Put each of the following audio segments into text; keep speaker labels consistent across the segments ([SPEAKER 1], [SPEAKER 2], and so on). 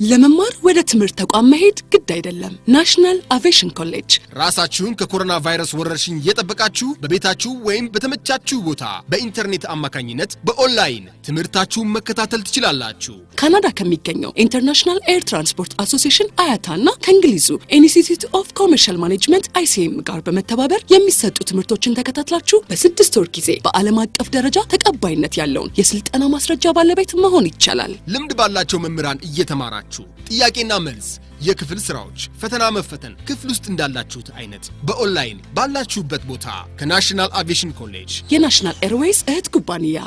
[SPEAKER 1] ለመማር ወደ ትምህርት ተቋም መሄድ ግድ አይደለም። ናሽናል አቪዬሽን ኮሌጅ
[SPEAKER 2] ራሳችሁን ከኮሮና ቫይረስ ወረርሽኝ እየጠበቃችሁ በቤታችሁ ወይም በተመቻችሁ ቦታ በኢንተርኔት አማካኝነት በኦንላይን ትምህርታችሁን መከታተል ትችላላችሁ።
[SPEAKER 1] ካናዳ ከሚገኘው ኢንተርናሽናል ኤር ትራንስፖርት አሶሲዬሽን አያታና ከእንግሊዙ ኢንስቲትዩት ኦፍ ኮመርሻል ማኔጅመንት ICM ጋር በመተባበር የሚሰጡ ትምህርቶችን ተከታትላችሁ በ6 ወር ጊዜ በዓለም አቀፍ ደረጃ ተቀባይነት ያለውን የስልጠና ማስረጃ ባለቤት መሆን ይቻላል።
[SPEAKER 2] ልምድ ባላቸው መምህራን እየተማራችሁ ጥያቄና መልስ የክፍል ስራዎች ፈተና መፈተን ክፍል ውስጥ እንዳላችሁት አይነት በኦንላይን ባላችሁበት ቦታ ከናሽናል አቪዬሽን ኮሌጅ
[SPEAKER 1] የናሽናል ኤርዌይስ እህት ኩባንያ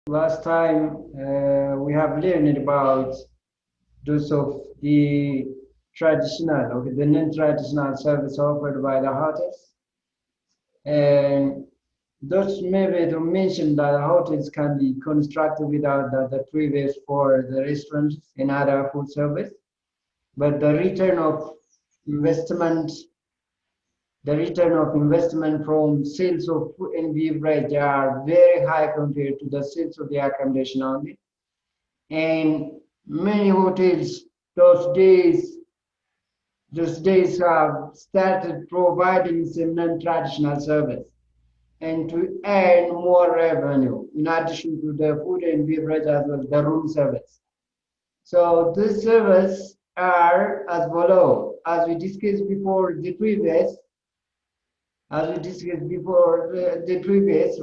[SPEAKER 3] Last time we have learned about those of the traditional or the non-traditional service offered by the hotels, and those maybe to mention that the hotels can be constructed without the previous for the restaurants and other food service, but the return of investment from sales of food and beverage are very high compared to the sales of the accommodation only. And many hotels those days have started providing some non-traditional service and to earn more revenue in addition to the food and beverage as well as the room service. So this service are as below, as we discussed before the previous,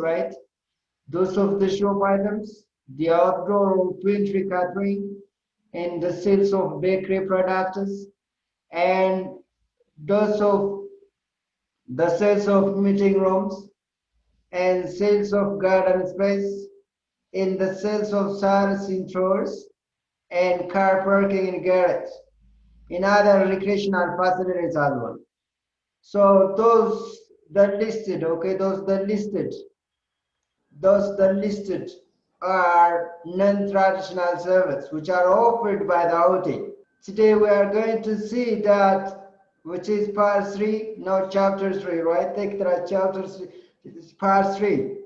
[SPEAKER 3] right? Those of the shop items, the outdoor pantry catering, and the sales of bakery products, and those of the sales of meeting rooms, and sales of garden space, in the sales of service in stores, and car parking in garage, in other recreational facilities as well. So those that listed are non-traditional service which are offered by the hotel. Today we are going to see that, which is part 3, not chapter 3, right? Take that chapter 3. This is part 3,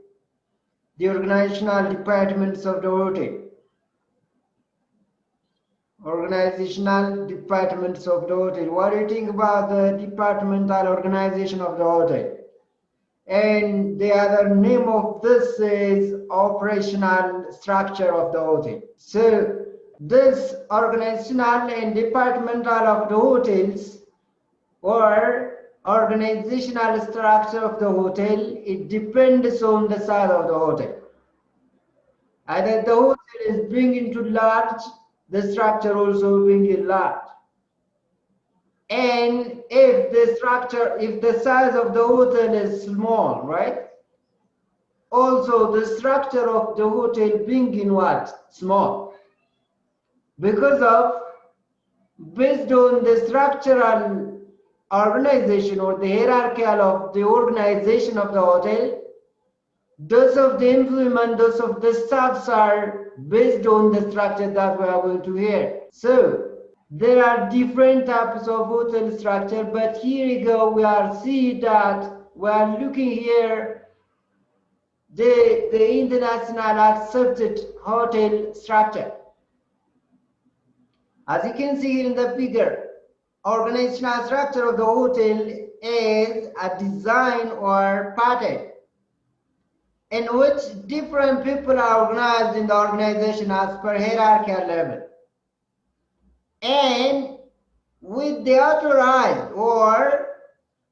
[SPEAKER 3] the organizational departments of the hotel. Organizational departments of the hotel. What do you think about the departmental organization of the hotel? And the other name of this is operational structure of the hotel. So this organizational and departmental of the hotels or organizational structure of the hotel, it depends on the size of the hotel. Either the hotel is bringing too large, the structure also being large. And if the size of the hotel is small, right? Also the structure of the hotel being in what? Small. Because of, based on the structural organization or the hierarchical of the organization of the hotel, those of the employment, those of the staffs are based on the structure that we are going to hear. So there are different types of hotel structure, but here we go, we are seeing that we are looking here the international accepted hotel structure. As you can see here in the figure, organizational structure of the hotel is a design or pattern in which different people are organized in the organization as per hierarchical level, and with the authorized or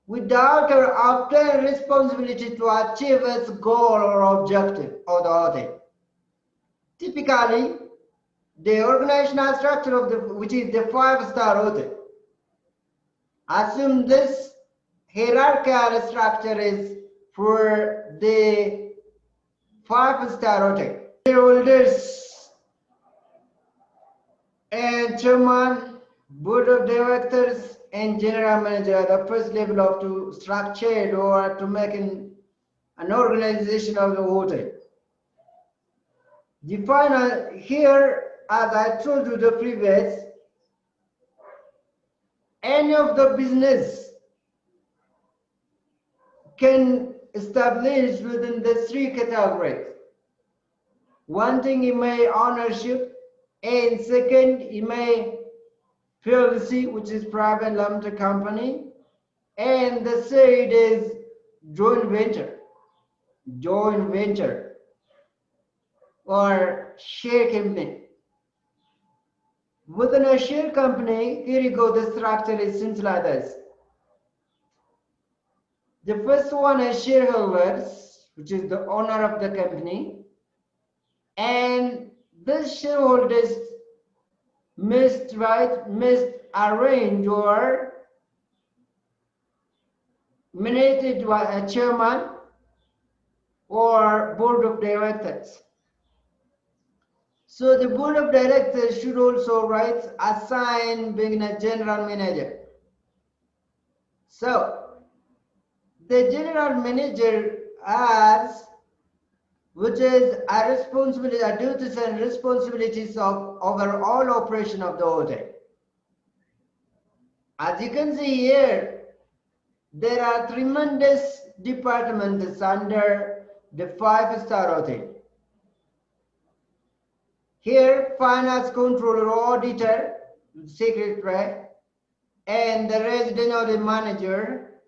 [SPEAKER 3] with the outer obtained responsibility to achieve its goal or objective of the hotel. Typically, the organizational structure of which is the 5-star hotel, assume this hierarchical structure is for the 5-star hotel. Shareholders and chairman, board of directors, and general manager are the first level of to structure or to make an organization of the hotel. The final here, as I told you the previous, any of the business can establish within the 3 categories. One thing it may ownership, and second it may PLC, which is private limited company, and the third is joint venture, joint venture or share company. Within a share company, here you go, the structure is seems like this. The first one is shareholders, which is the owner of the company, and this shareholders must arrange or nominated by a chairman or board of directors. So the board of directors should also assign being a general manager. So the general manager has, which is a responsibility, a duties and responsibilities of overall operation of the hotel. As you can see here, there are tremendous departments under the 5-star hotel. Here, finance controller, auditor, secretary, and the resident audit manager,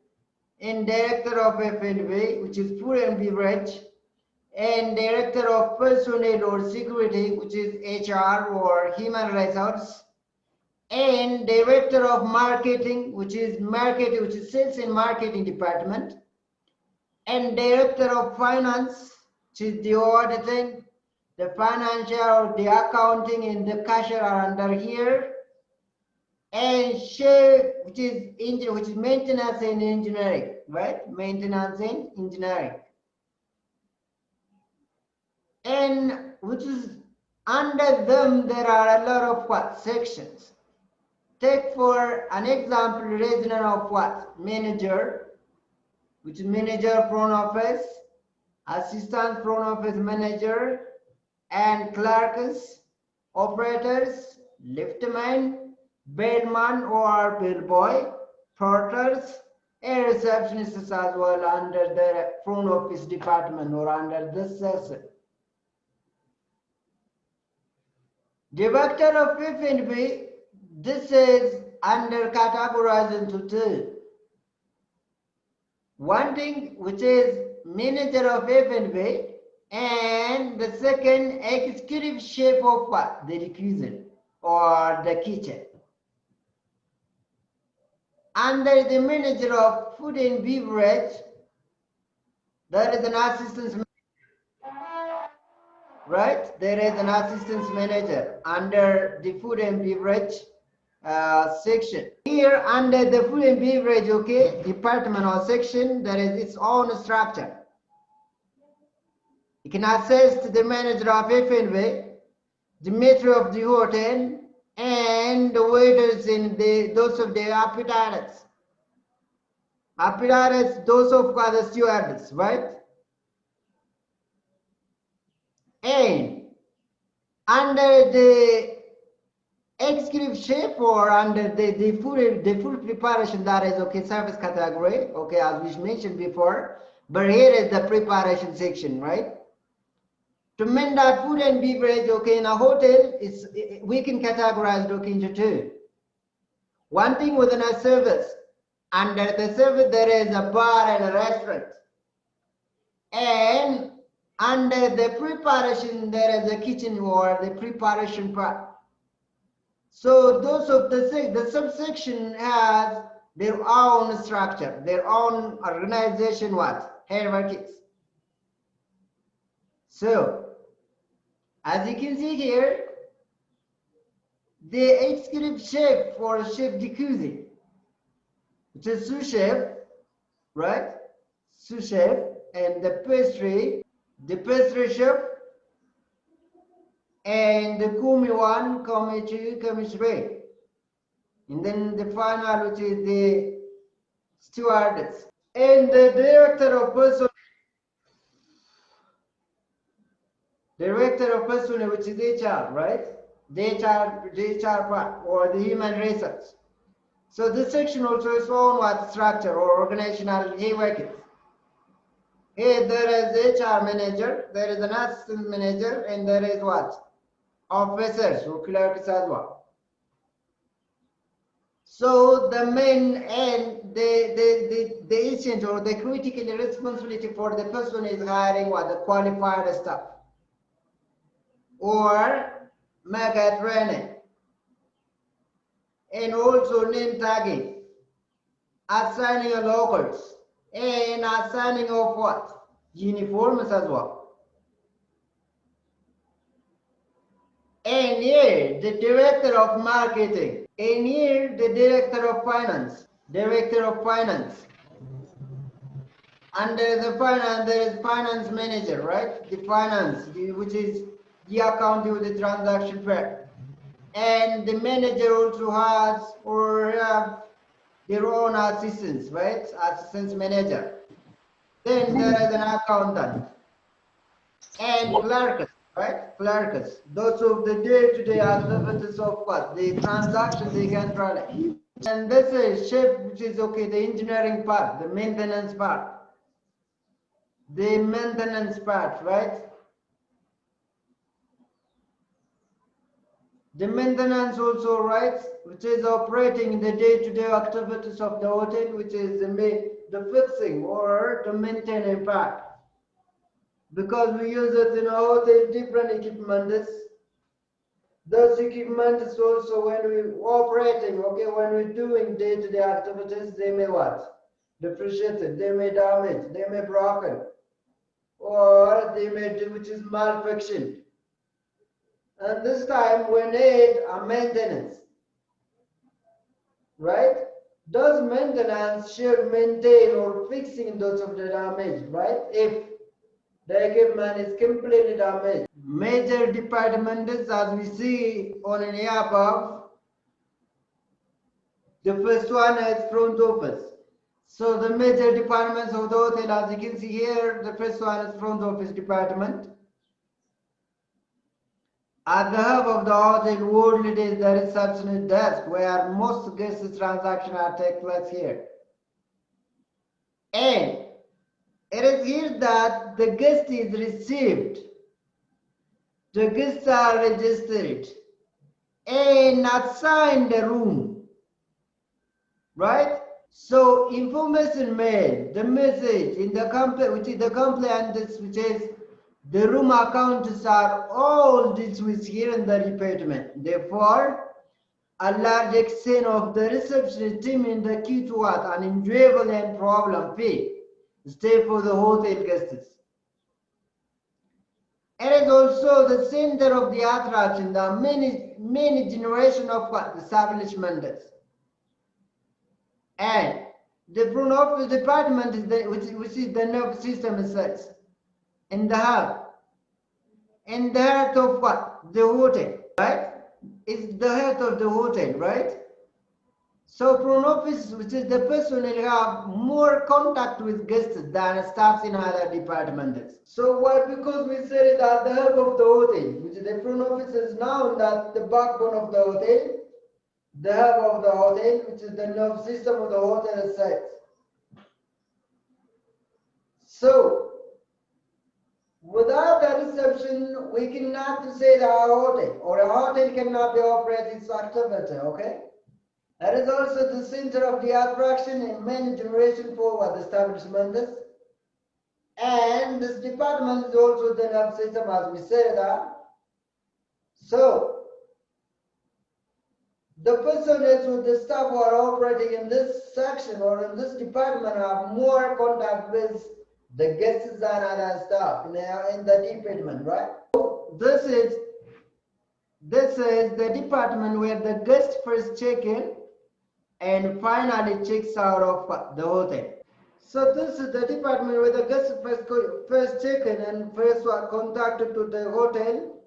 [SPEAKER 3] and director of F&B, which is food and beverage, and director of personnel or security, which is HR or human resource, and director of marketing, which is sales and marketing department, and director of finance, which is the auditing, the financial, the accounting, and the cashier are under here, and share, which is maintenance and engineering, right? Maintenance and engineering, and which is under them there are a lot of sections. Take for an example, resident of manager, which is manager front office, assistant front office manager, and clerks, operators, liftman, bellman or bellboy, porters, and receptionists as well under the front office department or under this section. Director of F&B, this is under categorized into two. One thing which is manager of F&B, and the second executive chef of the cuisine or the kitchen. Under the manager of food and beverage, there is an assistant, right? There is an assistant manager under the food and beverage section. Here under the food and beverage, okay, department or section, there is its own structure. You can access the manager of F&B, the matron of the hotel, and the waiters and those of the appetitors. Appetitors, those of the stewardess, right? And under the executive chef or under the food preparation, that is okay, service category, okay, as we mentioned before. But here is the preparation section, right? To mean that food and beverage, okay, in a hotel, we can categorize it into two. One thing within a service, under the service there is a bar and a restaurant, and under the preparation there is a kitchen or the preparation part. So those of the subsection has their own structure, their own organization, hierarchies. So as you can see here, the executive chef or chef de cuisine, which is sous chef, right? Sous chef, and the pastry chef, and the commis 1, commis 2, commis 3. And then the final, which is the stewardess. And the director of personnel, which is HR, right? The HR part or the human resource. So this section also is own structure or organizational hierarchies. Here there is HR manager, there is an assistant manager, and there is what? Officers or clerks as well. So the main and the essential or the critical responsibility for the person is hiring what? The qualified staff or mega training, and also name tagging, assigning a locals, and assigning of what? Uniforms as well. And here the director of marketing, and here the director of finance, Under the finance, there is finance manager, right? The finance, which is the accounting with the transaction fair. And the manager also has or have their own assistants, right? Assistants manager. Then there is an accountant and clerks, right? Clerks. Those of the day-to-day activities of what? The transactions they can run. And this is shift, which is okay, the engineering part, the maintenance part. The maintenance part, right? The maintenance also, right, which is operating the day-to-day activities of the hotel, which is the fixing or the maintaining part. Because we use it in a hotel, different equipment. Those equipment is also when we operating, okay, when we're doing day-to-day activities, they may what? Depreciated, they may damage, they may broken, or they may do, which is malfunction. And this time we need a maintenance, right? Does maintenance should maintain or fixing those of the damage, right? If the equipment is completely damaged. Major departments, as we see on an above, the first one is front office. So the major departments of the hotel, as you can see here, the first one is front office department. At the hub of the hotel world, it is the receptionist desk where most guest transactions are take place here. And it is here that the guest is received, the guests are registered, and assigned a room, right? So information mail, the message in the complaint, which is the complaint, which is the room accounts are all dismissed here in the department. Therefore, a large extent of the reception team in the key to what? An enjoyable and problem-free stay for the hotel guests. It is also the center of the attraction, the many generation of what? Establishments. And the front office department is the, which is the nerve system itself. In the heart. In the heart of what? The hotel, right? It's the heart of the hotel, right? So front office, which is the person will have more contact with guests than staffs in other departments. So why? Because we said it at the hub of the hotel, which is the front office is now that the backbone of the hotel, the hub of the hotel, which is the nerve system of the hotel itself. So without a reception, we cannot say that our hotel or a hotel cannot be operating its activity, okay? That is also the center of the attraction in many generation forward establishments. And this department is also the nerve system, as we said that. So the personnel with the staff who are operating in this section or in this department have more contact with the guests than other staff in the department, right? So this is the department where the guest first check in and finally checks out of the hotel. So this is the department where the guest first check in and first were contacted to the hotel.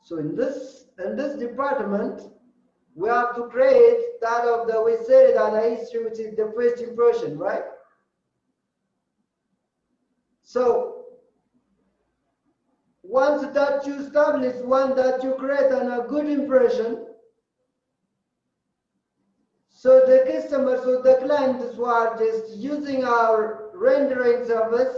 [SPEAKER 3] So in this department, we have to create that of the, we said that the history, which is the first impression, right? So once that you establish, one that you create a good impression, so the customers or the clients who are just using our rendering service,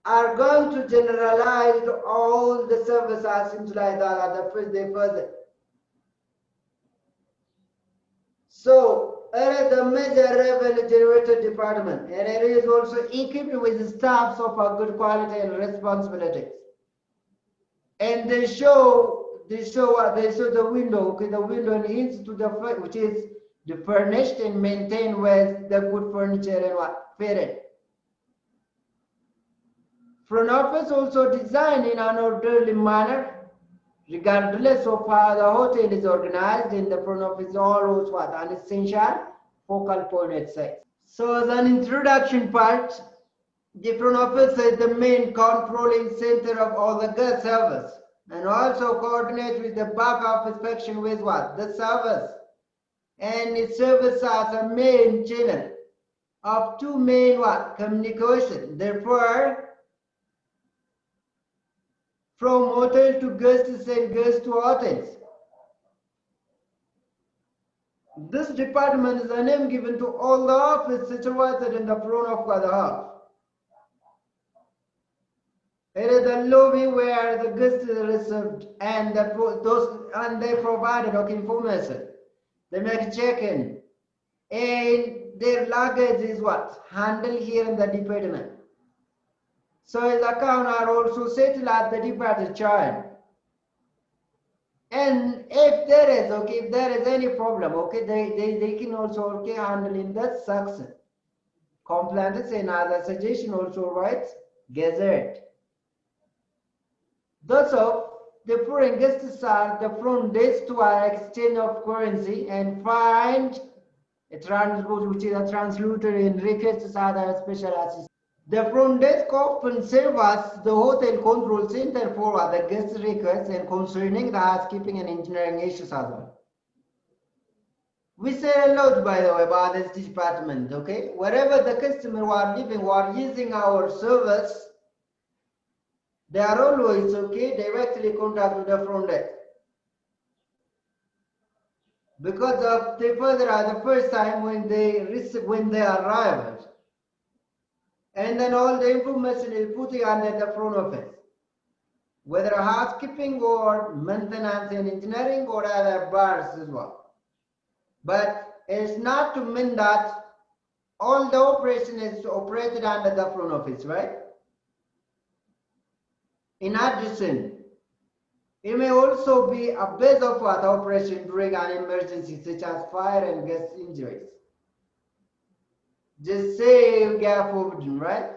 [SPEAKER 3] are going to generalize to all the service items like that at the first day further. So it is the major revenue generator department, and it is also equipped with staffs of a good quality and responsibilities. And they show the window, okay, the window leads to the which is the furnished and maintained with the good furniture and what fitted. Front office also designed in an orderly manner, regardless of how the hotel is organized. In the front office is always what an essential focal point itself. So as an introduction part, the front office is the main controlling center of all the guest service, and also coordinate with the back office section with what? The service. And it serves as a main channel of two main what? Communication. Therefore, from hotel to guests and guests to hotels. This department is a name given to all the offices situated in the front of the house. It is the lobby where the guests are received and they provided information. They make check-in, and their luggage is what? Handled here in the department. So his account are also settled at the departed child. And if there is any problem, they can also handle in that section. Complaints and other suggestion also right gathered. Thus the foreign guests are the front desk to our exchange of currency and find a transport which is a translator and requests other special assistance. The front desk often serves as the hotel control center for the guest requests and concerning the housekeeping and engineering issues as well. We say a lot, by the way, about this department, okay? Wherever the customer are living or using our service, they are always, directly contact with the front desk. Because of the first time when they arrive. And then all the information is put under the front office, whether housekeeping or maintenance and engineering or other bars as well. But it's not to mean that all the operation is operated under the front office, right? In addition, it may also be a base of what operation during an emergency such as fire and gas injuries. Just say we get forbidden, right?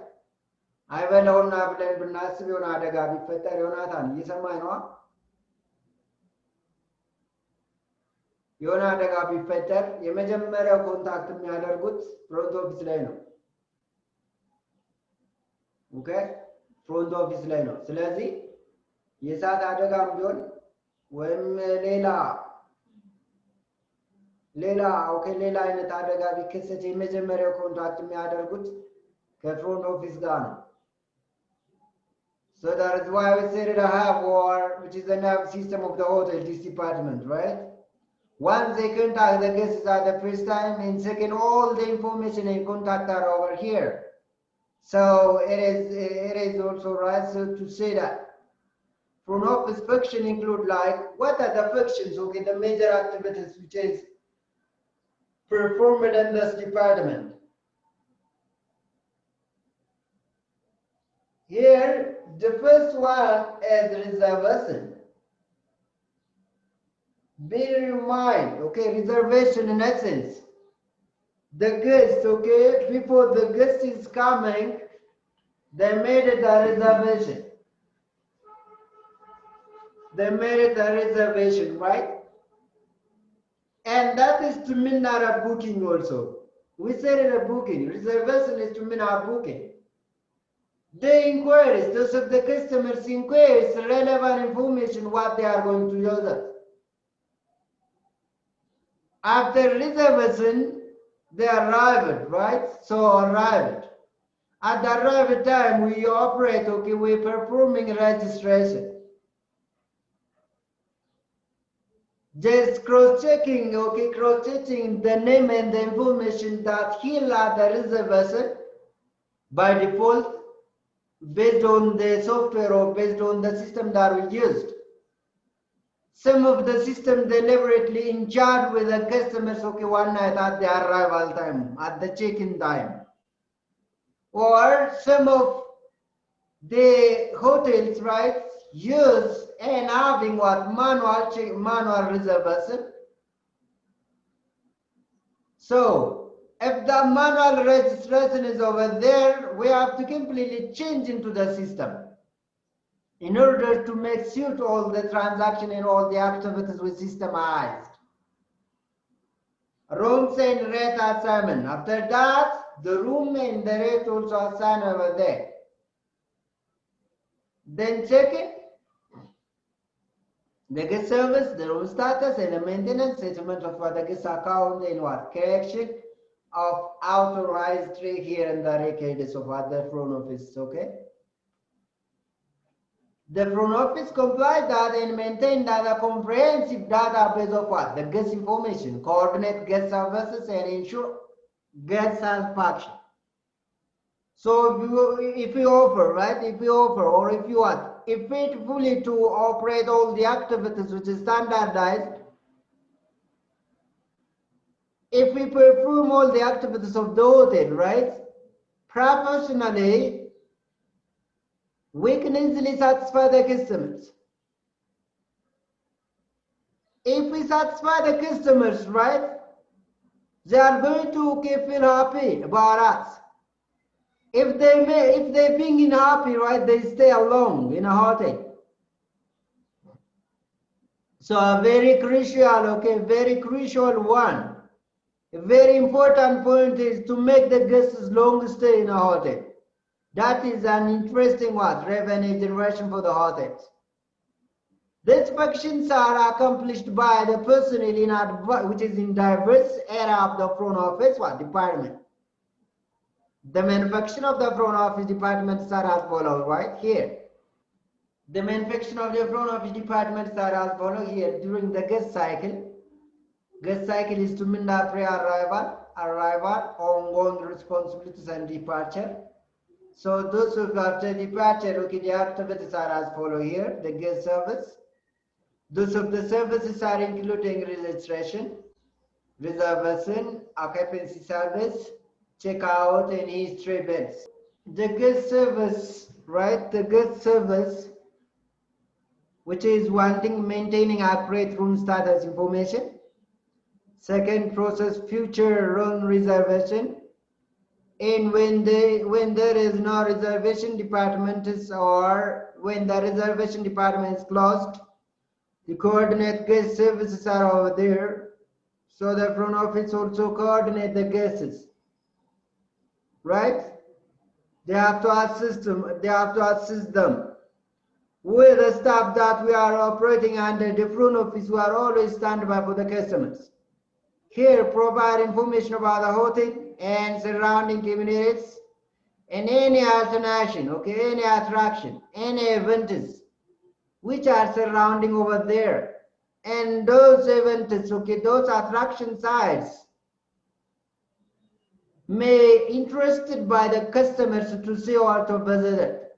[SPEAKER 3] I will on a blend but not to be on a gabi fetter Jonathan. Yes, am I not? Yona gabi fetter, you may jump contact me other goods, front office line. Okay? Front office line. Selezi, yes, I had a gambion. When Lela, okay, Lela in the Tadaga because it's a major contact me other goods, front office gone. So that is why we said I have war, which is the nerve system of the hotel, this department, right? Once they contact the guests at the first time, and second, all the information and contact are over here. So it is also right to say that. Front office function include like, what are the functions, okay, the major activities which is performed in this department. Here, the first one is reservation. Bear in mind, okay, reservation in essence. The guest, okay, before the guest is coming, they made it a reservation. They made it a reservation, right? And that is to mean not a booking also. We said it a booking. Reservation is to mean a booking. The inquiries, those of the customers inquiries, relevant information what they are going to use it. After reservation, they arrived, right? So arrived. At the arrival time, we operate, okay, we're performing registration. Just cross-checking, okay, cross-checking the name and the information that he'll add the reservation by default. based on the software or based on the system that we used. Some of the system deliberately in charge with the customers, okay, one night at the arrival time, at the check-in time. Or some of the hotels, right, use and having what manual reservation. So if the manual registration is over there, we have to completely change into the system in order to make suit all the transaction and all the activities we systemized. Rooms and rate assignment. After that, the room and the rate also assigned over there. Then check it. The guest service, the room status, and the maintenance settlement of what the guest account and what correction of authorized trade here in the records of other front office. Okay. The front office comply that and maintain that a comprehensive database of what? The guest information, coordinate guest services and ensure guest satisfaction. So if you offer, right, if you offer or if you want, if it fully to operate all the activities which is standardized, if we perform all the activities of the hotel, right, professionally, we can easily satisfy the customers. If we satisfy the customers, right, they are going to feel happy about us. If they being happy, right, they stay along in a hotel. So a very crucial, okay, very crucial one. A very important point is to make the guests long stay in a hotel. That is an interesting what? Revenue generation for the hotels. These functions are accomplished by the personnel in which is in diverse area of the front office what department. The main function of the front office departments are as follows, right here. The main function of the front office departments are as follows here. During the guest cycle is to mean the pre-arrival, ongoing responsibilities and departure. So those who after departure, okay, the activities are as follow here. The guest service. Those of the services are including registration, reservation, occupancy service, checkout, and history bills. The guest service, right? The guest service, which is one thing, maintaining accurate room status information. Second, process future room reservation. And when there is no reservation department or when the reservation department is closed, the coordinate guest services are over there. So the front office also coordinate the guests, right? They have to assist them. With the staff that we are operating under the front office, we are always standby for the customers. Here, provide information about the hotel and surrounding communities and any alternation, okay, any attraction, any events which are surrounding over there. And those events, okay, those attraction sites may interested by the customers to see or to visit it.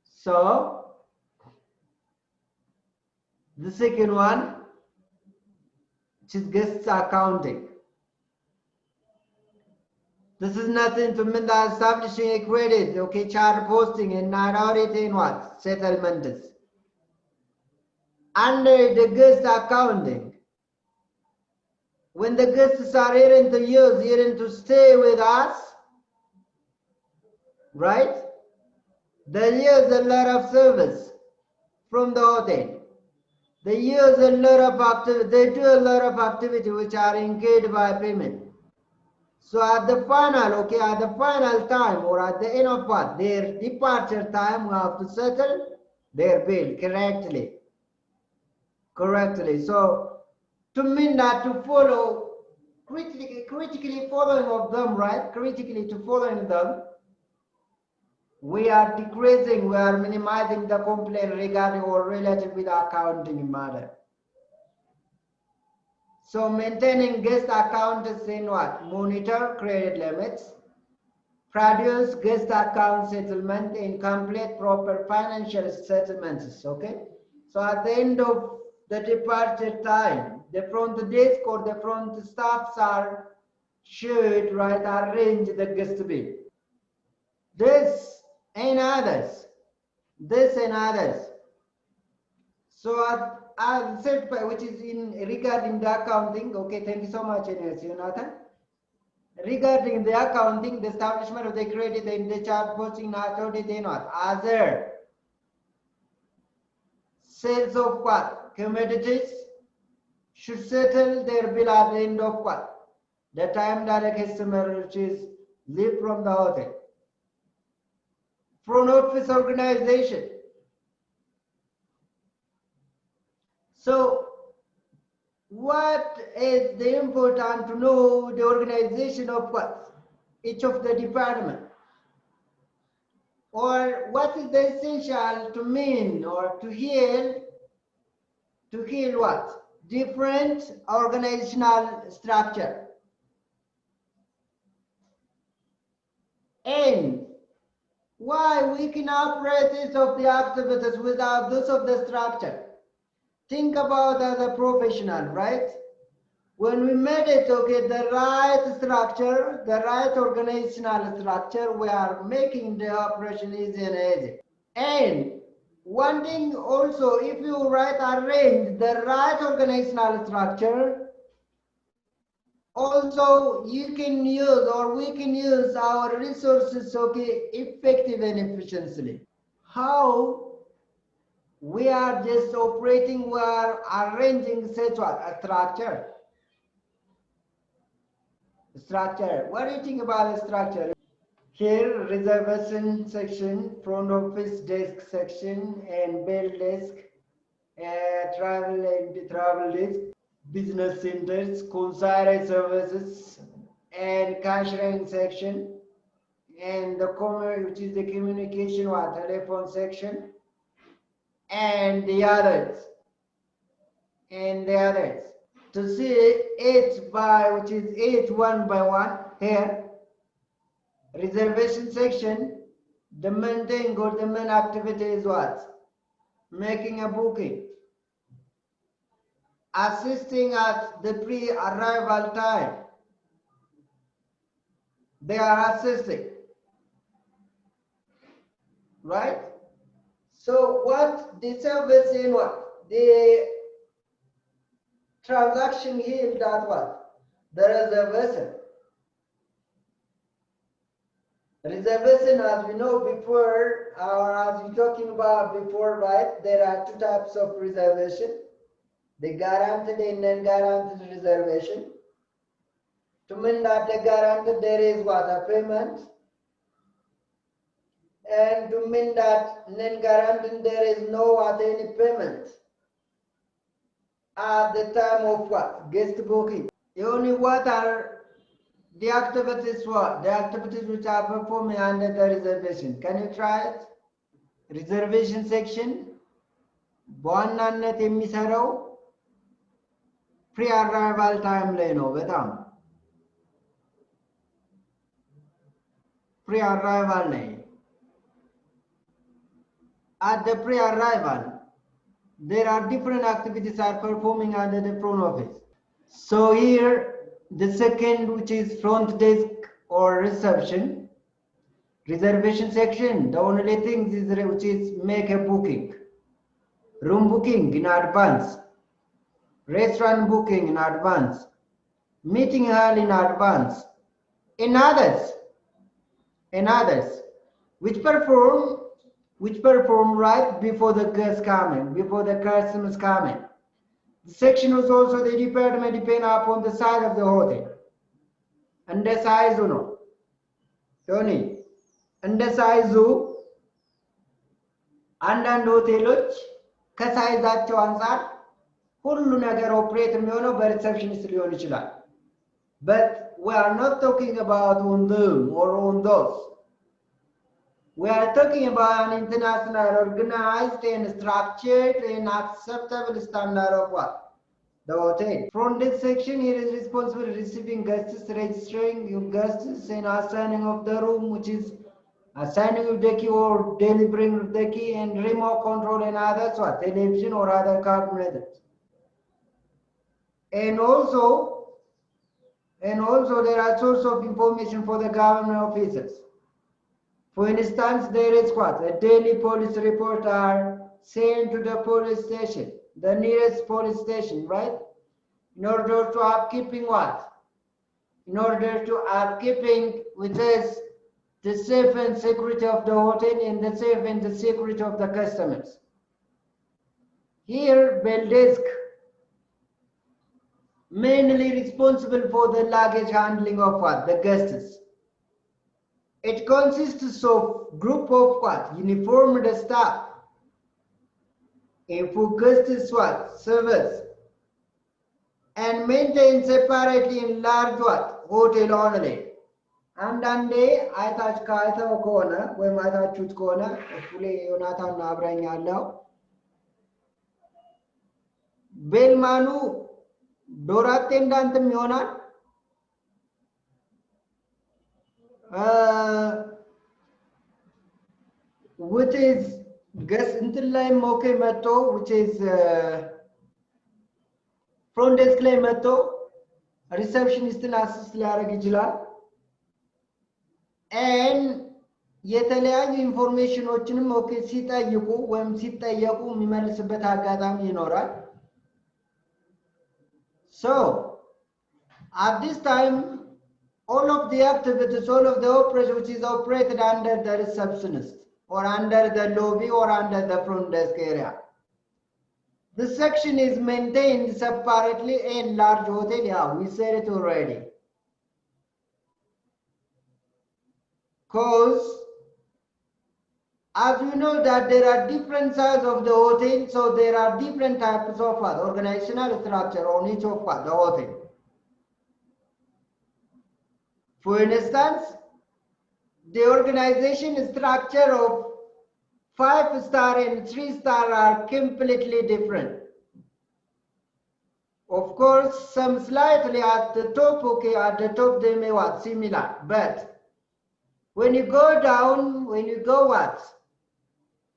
[SPEAKER 3] So the second one, which is guest accounting. This is nothing to mean that establishing a credit, okay, charter posting and not auditing what? Settlements. Under the guest accounting, when the guests are here to stay with us, right? They use a lot of service from the hotel. They use a lot of activity, they do a lot of activity which are engaged by payment. So at the final, okay, at the final time or at the end of what? Their departure time, we have to settle their bill correctly. So to mean that to follow, critically following of them, right? Critically to following them, we are decreasing, we are minimizing the complaint regarding or related with accounting matter. So maintaining guest accounts in what? Monitor credit limits, produce guest account settlement and complete proper financial settlements. Okay, so at the end of the departure time, the front desk or the front staffs should arrange the guest bill. This and others. This and others. So as said, which is in regarding the accounting. Okay, thank you so much, Jonathan. Regarding the accounting, the establishment of the credit and the charge posting authority, they not other sales of what commodities should settle their bill at the end of what the time that a customer which is leave from the hotel. Front office organization. So what is the important to know the organization of what? Each of the department. Or what is the essential to mean or to heal what? Different organizational structure. And why we can operate each of the activities without those of the structure. Think about as a professional, right? When we made it, okay, the right structure, the right organizational structure, we are making the operation easy and easy. And one thing also, if you arrange the right organizational structure, also you can use or we can use our resources, okay, effective and efficiently. How? We are just operating, we are arranging such a structure. What do you think about the structure? Here, reservation section, front office desk section, and bell desk, travel desk, business centers, consignment services, and cashiering section, and the which is the communication or telephone section, and the others. To see which is each one by one here. Reservation section, the main thing or the main activity is what? Making a booking. Assisting at the pre-arrival time. They are assisting. Right? So what the service in what? The transaction here that what? The reservation. Reservation, as we know before, or as we talking about before, right? There are two types of reservation: the guaranteed and non-guaranteed reservation. To mean that the guaranteed, there is what? A payment, and to mean that non-guaranteed, there is no any payment at the time of what? Guest booking. Only what are the activities what? The activities which are performing under the reservation. Can you try it? Reservation section በዋናነት የሚሰራው ፕሪ አራይቫል ታይም ላይ ነው። በጣም ፕሪ አራይቫል ላይ at the pre-arrival there are different activities are performing under the front office. So here the second, which is front desk or reception, reservation section, the only thing is which is make a booking, room booking in advance, restaurant booking in advance, meeting hall in advance, and others which perform right before the guests coming, before the customers coming. The section was also the department depend upon the size of the hotel. And the size no. Tony. And the size አንዳንድ ሆቴሎች ከሳይዛቸው አንፃር ሁሉ ነገር ኦፕሬት የሚሆነው በሪሰፕሽኒስት ሊሆን ይችላል። But we are not talking about on them or on those. We are talking about an international organized and structured and acceptable standard of what? the hotel. Front desk section here is responsible for receiving guests, registering your guests, and assigning of the room, which is assigning of the key or delivering the key, and remote control and others, or television or other card methods. And also there are sources of information for the government officers. For instance, there is what? A daily police report are sent to the police station, the nearest police station, right? In order to upkeeping what? In order to upkeeping, which is the safe and security of the hotel and the safe and the security of the customers. Here, bell desk mainly responsible for the luggage handling of what? The guests. It consists of group of what? Uniformed staff. And for guests what? Service. And maintained separately in large what? Hotel only. አንዳንዴ አይተው ከሆነ ወይም አይታችሁት ከሆነ እኩሌ ዮናታን አብረኝ ያለው ቤልማኑ ዶር አቴንዳንትም ይሆናል which is guest እንትን ላይም ኦኬ መጥቶ which is front desk ላይ መጥቶ ሪሰፕሽኒስትን አሲስት ሊያደርግ ይችላል and የተለያዩ ኢንፎርሜሽኖችንም ኦኬ ሲጠይቁ ወይም ሲጠየቁ የሚመልስበት አጋጣሚ ይኖራል so at this time all of the activities all of the operation which is operated under the receptionist or under the lobby or under the front desk area this section is maintained separately in large hotel yeah we said it already because as you know that there are different sizes of the hotel so there are different types of organizational structure on each of the hotel for instance the organization structure of 5-star and 3-star are completely different of course some slightly at the top okay at the top they may what similar but when you go down when you go what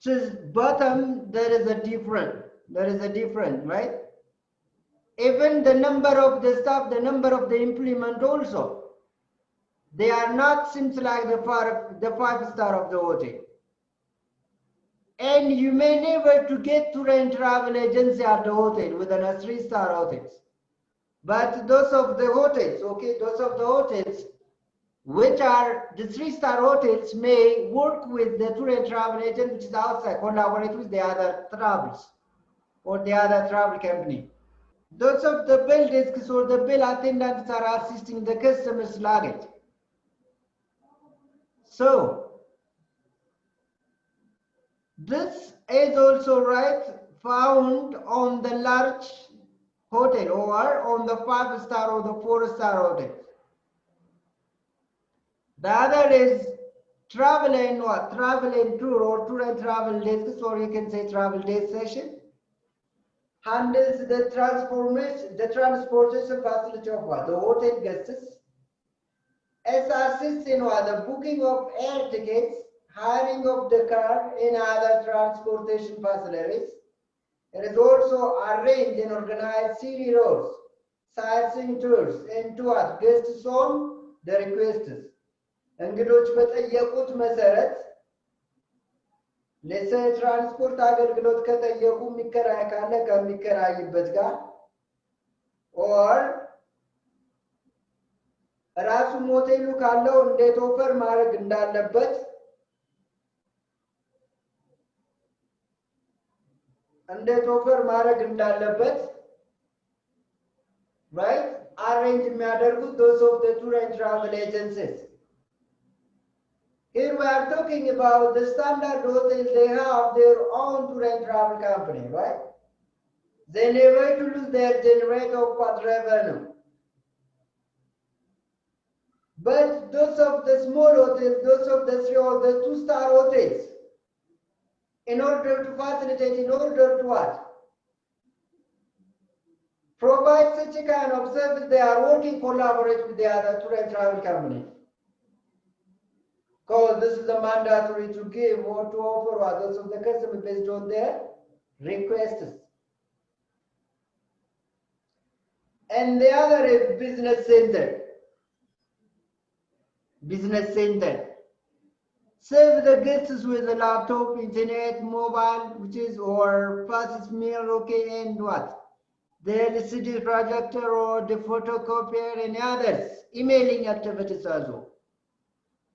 [SPEAKER 3] to bottom there is a different right even the number of the staff the number of the implement also they are not seems like the 5-star of the hotel and you may never to get to rent travel agency at the hotel within a 3-star hotels but those of the hotels okay those of the hotels which are the 3-star hotels may work with the tour and travel agent which is outside collaborate with the other travels or the other travel company those of the bill desks or the bill attendants are assisting the customers luggage so this is also right found on the large hotel or on the 5-star or the 4-star hotel the other is travel and what travel and tour or tour and travel desks or you can say travel day session handles the transportation facility of what the hotel guests as assists in what the booking of air tickets hiring of the car and other transportation facilities it is also arranged and organized city roads sightseeing tours and to what guests on the requests እንግዶች በጠየቁት መሰረት ለሰ ትራንስፖርት አገልግሎት ከጠየቁ የሚከራይ ካለ ከሚከራይበት ጋር or ራሱ ሞቴሉ ካለው እንዴት ኦፈር ማድረግ እንዳለበት right arrange የሚያደርጉት those of the tour and travel agencies Here we are talking about the standard hotels, they have their own tour and travel company, right? They never to lose their generator of what revenue. But those of the small hotels, those of the 3 or the 2-star hotels, in order to facilitate, in order to what? provide such a kind of service, they are working collaborate with the other tour and travel company. Because this is a mandatory to give or to offer others of the customer based on their requests. And the other is business center. Business center. Serve the guests with a laptop, internet, mobile, which is or fastest meal, okay, and what? The LCD projector or the photocopier and others. Emailing activities also.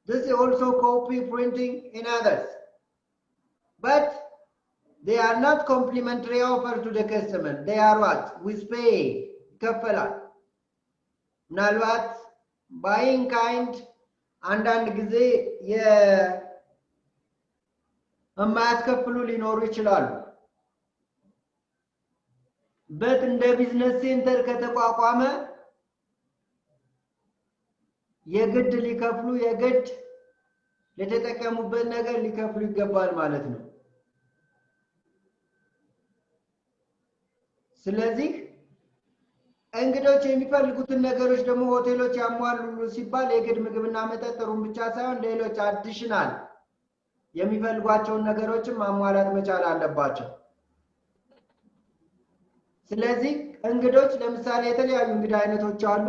[SPEAKER 3] This is also copy printing and others. But they are not complimentary offer to the customer. They are what? With pay, kafala. Nalwat, buying kind, አንዳንድ ጊዜ የማያስከፍሉ ሊኖሩ ይችላሉ። በት እንደ ቢዝነስ ሴንተር ከተቋቋመ የግድ ሊከፍሉ የግድ ለተጠቀሙበት ነገር ሊከፍሉ ይገባል ማለት ነው። ስለዚህ እንግዶች የሚፈልጉትን ነገሮች ደግሞ ሆቴሎች ያሟሉ ሲባል የግድ ምግብና መጠጥሩን ብቻ ሳይሆን ሌሎች አዲሽናል የሚፈልጓቸውን ነገሮችን ማሟላት መቻል አለባቸው። ስለዚህ እንግዶች ለምሳሌ የተለያዩ እንግዳ አይነቶች አሉ።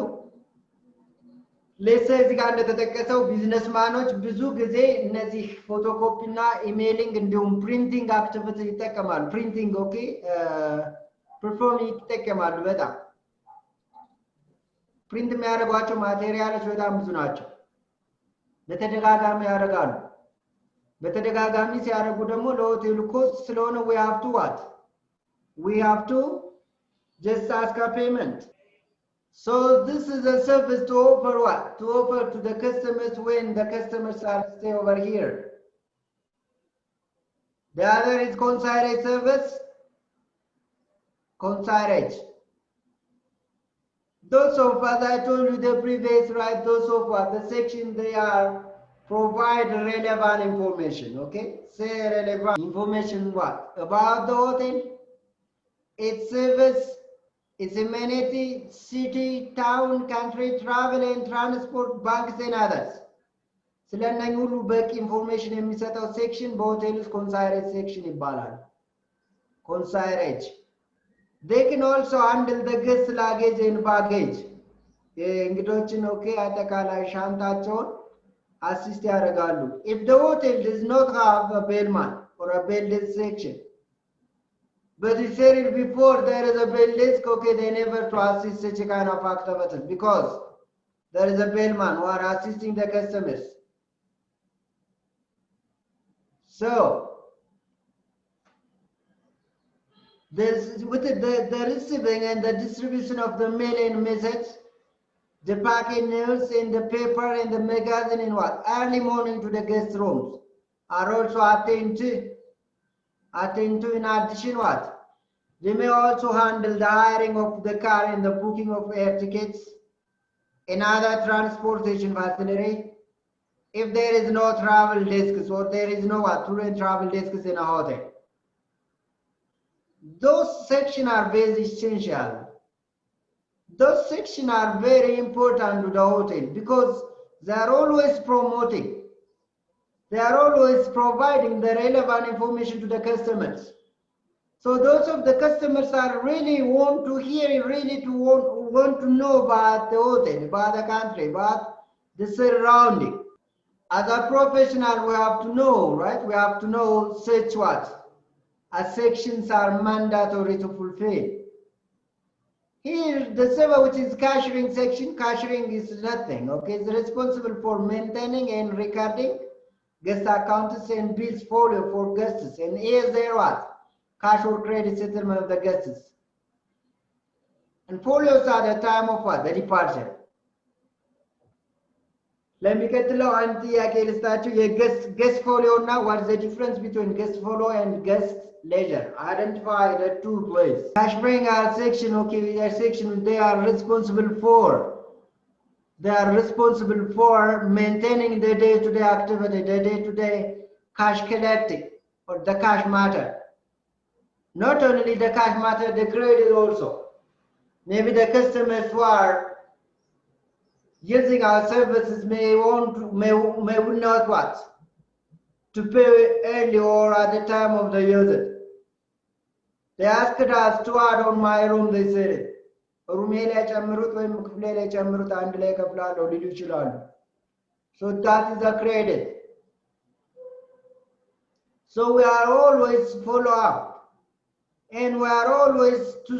[SPEAKER 3] ለዚህ እዚህ ጋር እንደተጠቀሰው ቢዝነስማኖች ብዙ ጊዜ እነዚህ ፎቶኮፒ እና ኢሜይሊንግ እንዲሁም ፕሪንቲንግ አክቲቪቲ ይጠቀማሉ። ፕሪንቲንግ ኦኬ ፐርፎርሚንግ ይጠቀማሉ በጣም ፕሪንት የሚያደርጓቸው ማቴሪያሎች በጣም ብዙ ናቸው። በተደጋጋሚ ያደርጋሉ። በተደጋጋሚ ሲያደርጉ ደግሞ ለሆቴሉ ኮስት ስለሆነ we have to what? We have to just ask a payment. So this is a service to offer what? To offer to the customers when the customers are stay over here. The other is concierge service. Concierge. Those of, as I told you the previous, right, those of what the section they are provide relevant information, okay? Say relevant information what? About the hotel, its service, its amenity, city, town, country, travel and transport, banks and others. ስለነኝ ሁሉ በቂ ኢንፎርሜሽን የሚሰጠው ሴክሽን በሆቴል ውስጥ ኮንሳይሬጅ ሴክሽን ይባላል። ኮንሳይሬጅ they can also handle the guest luggage and baggage. እንግዶችን ኦኬ አጠቃላይ ሻንጣቸውን አሲስት ያደርጋሉ። if the hotel does not have a bellman or a bell desk section, but we said it before, there is a bell desk, okay, they never to assist such a kind of activity because there is a bellman who are assisting the customers. So this with the receiving and the distribution of the mail and message, the packet news in the paper and the magazine in what? Early morning to the guest rooms are also attended to in addition what? They may also handle the hiring of the car and the booking of air tickets and other transportation facility. If there is no travel desks or there is no tour and travel desks in a hotel, those sections are very essential. Those sections are very important to the hotel because they are always promoting, they are always providing the relevant information to the customers. So those of the customers are really want to hear, really to want to know about the hotel, about the country, about the surrounding. As a professional, we have to know, right? We have to know such what? As sections are mandatory to fulfill. Here, the server, which is catering section, catering is nothing, okay? It's responsible for maintaining and recording guest accounts and bills folio for guests. And is there what? Cash or credit settlement of the guests. And folios are the time of what? The departure. ለሚቀጥለው አንድ ጥያቄ ልስጣችሁ። የguest folio እና what is the difference between guest folio and guest ledger? Identify the two ways. Cash bring our section, okay, their section they are responsible for maintaining the day-to-day activity, the day-to-day cash collecting or the cash matter. Not only the cash matter, the credit also. Maybe the customers who are using our services may not what? To pay early or at the time of the visit. They asked us to add on my room, they said. So that is a credit. So we are always follow up, and we are always to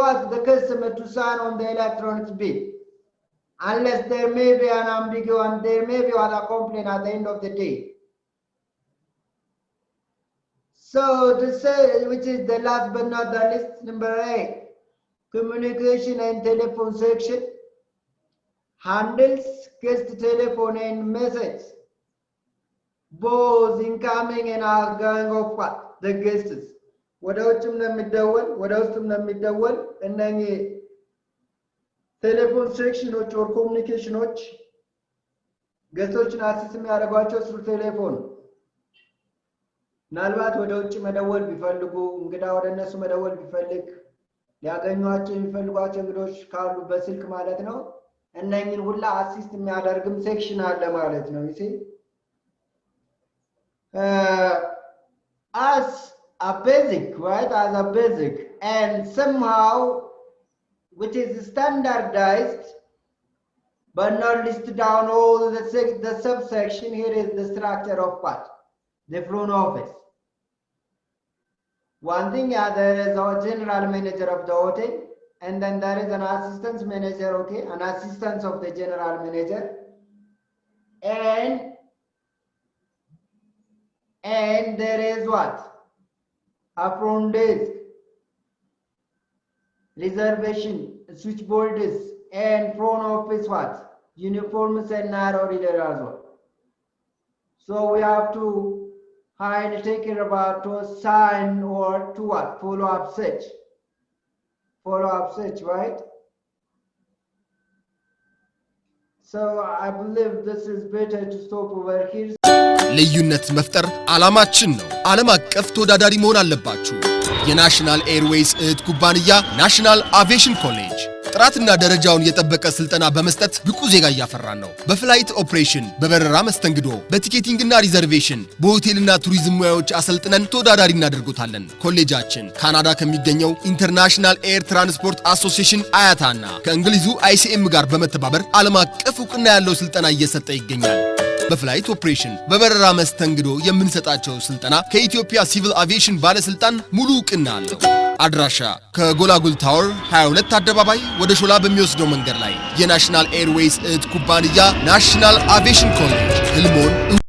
[SPEAKER 3] ask the customer to sign on the electronic bill, unless there may be an ambiguity and there may be a complaint at the end of the day. So this which is the last but not the least, number 8, communication and telephone section handles guest telephone and message, both incoming and outgoing of what? The guests. What else to the and then telephone section or communication guests through telephone. ምናልባት ወደ ውጭ መደወል ቢፈልጉ እንግዳ ወደ እነሱ መደወል ቢፈልግ ሊያገኙዋቸው የሚፈልጓቸው እንግዶች ካሉ በስልክ ማለት ነው እነኝን ሁላ አሲስት የሚያደርግም ሴክሽን አለ ማለት ነው you see as a basic right as a basic and somehow which is standardized but not listed down all the subsection. Here is the structure of what the front office. One thing, there is our general manager of the hotel, and then there is an assistant manager, okay, an assistant of the general manager, and there is what? A front desk, reservation, switchboard is, and front office what? Uniforms and narrow reader as well. So we have to take care about to sign or to what? Follow up search, right? So I believe this is better to stop over here.
[SPEAKER 2] ልዩነት መፍጠር ዓላማችን ነው። ዓለም አቀፍ ተወዳዳሪ መሆን አለባችሁ። የናሽናል ኤርዌይስ እህት ኩባንያ ናሽናል አቪዬሽን ኮሌጅ ጥራትና ደረጃውን የጠበቀ ስልጠና በመስጠት ብቁ ዜጋ ያፈራን ነው። በፍላይት ኦፕሬሽን፣ በበረራ መስተንግዶ፣ በቲኬቲንግና ሪዘርቬሽን፣ በሆቴልና ቱሪዝም ሙያዎች አሰልጥነን ተወዳዳሪ እናደርጉታለን። ኮሌጃችን ካናዳ ከሚገኘው ኢንተርናሽናል ኤር ትራንስፖርት አሶሲዬሽን አያታና ከእንግሊዙ ICM ጋር በመተባበር ዓለም አቀፍ ዕውቅና ያለው ስልጠና እየሰጠ ይገኛል። በፍላይት ኦፕሬሽን በበረራ መስተንግዶ የምንሰጣቸው ስልጠና ከኢትዮጵያ ሲቪል አቪዬሽን ባለስልጣን ሙሉ ዕውቅና አለው። አድራሻ ከጎላጉል ታወር 22 አደባባይ ወደ ሾላ በሚወስደው መንገድ ላይ የናሽናል ኤርዌይስ እህት ኩባንያ ናሽናል አቪዬሽን ኮሌጅ ህልሞን